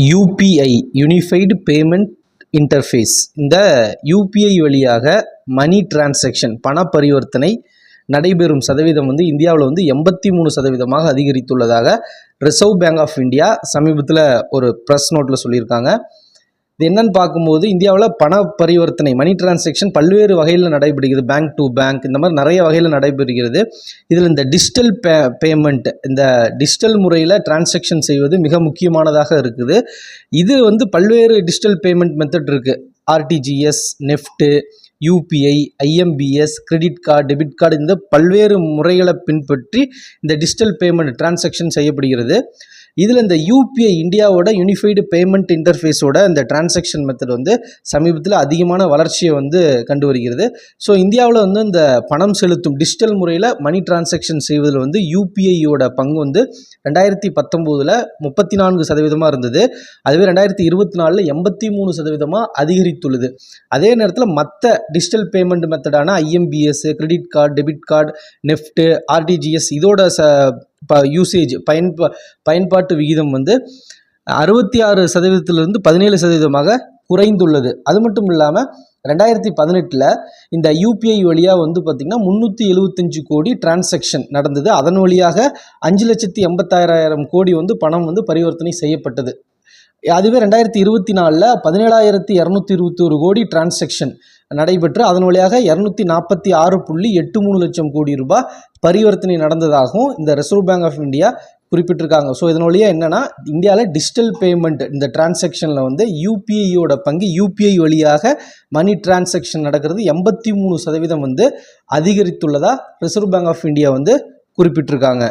UPI unified payment interface. இந்த UPI வழியாக மணி transaction பண பரிவர்த்தனை நடைபெறும் சதவீதம் இந்தியாவில் 83% அதிகரித்துள்ளதாக ரிசர்வ் பேங்க் ஆஃப் இந்தியா சமீபத்தில் ஒரு ப்ரெஸ் நோட்டில் சொல்லியிருக்காங்க. இது என்னன்னு பார்க்கும்போது இந்தியாவில் பண பரிவர்த்தனை மணி டிரான்சாக்ஷன் பல்வேறு வகையில் நடைபெறுகிறது. பேங்க் டு பேங்க் இந்த மாதிரி நிறைய வகையில் நடைபெறுகிறது. இதில் இந்த டிஜிட்டல் பேமெண்ட் இந்த டிஜிட்டல் முறையில் டிரான்சாக்ஷன் செய்வது மிக முக்கியமானதாக இருக்குது. இது பல்வேறு டிஜிட்டல் பேமெண்ட் மெத்தட் இருக்குது. RTGS, NEFT, UPI, IMPS, credit card, debit card, இந்த பல்வேறு முறைகளை பின்பற்றி இந்த டிஜிட்டல் பேமெண்ட் டிரான்சாக்ஷன் செய்யப்படுகிறது. இதில் இந்த யூபிஐ இந்தியாவோட யூனிஃபைடு பேமெண்ட் இன்டர்ஃபேஸோட இந்த டிரான்சாக்ஷன் மெத்தட் சமீபத்தில் அதிகமான வளர்ச்சியை கண்டு வருகிறது. ஸோ இந்தியாவில் இந்த பணம் செலுத்தும் டிஜிட்டல் முறையில் மணி டிரான்சாக்ஷன் செய்வதில் யூபிஐயோட பங்கு 2019 34% இருந்தது. அதுவே 2024 83% அதிகரித்துள்ளது. அதே நேரத்தில் மற்ற டிஜிட்டல் பேமெண்ட் மெத்தடான IMPS, credit card, debit card, NEFT, RTGS இதோட யூசேஜ் பயன்பாட்டு விகிதம் 66% 17% குறைந்துள்ளது. அது மட்டும் இல்லாமல் 2018 இந்த யூபிஐ வழியாக பார்த்திங்கன்னா 375 கோடி டிரான்சாக்ஷன் நடந்தது. அதன் வழியாக 5,86,000 கோடி பணம் பரிவர்த்தனை செய்யப்பட்டது. அதுவே 2024 17,221 கோடி டிரான்சாக்ஷன் நடைபெற்று அதன் வழியாக 246.83 லட்சம் கோடி ரூபாய் பரிவர்த்தனை நடந்ததாகவும் இந்த ரிசர்வ் பேங்க் ஆஃப் இந்தியா குறிப்பிட்டிருக்காங்க. ஸோ இதன் வழியாக என்னென்னா இந்தியாவில் டிஜிட்டல் பேமெண்ட் இந்த டிரான்சாக்ஷனில் யூபிஐயோட பங்கு யூபிஐ வழியாக மணி டிரான்சாக்ஷன் நடக்கிறது 83% அதிகரித்துள்ளதாக ரிசர்வ் பேங்க் ஆஃப் இந்தியா குறிப்பிட்டிருக்காங்க.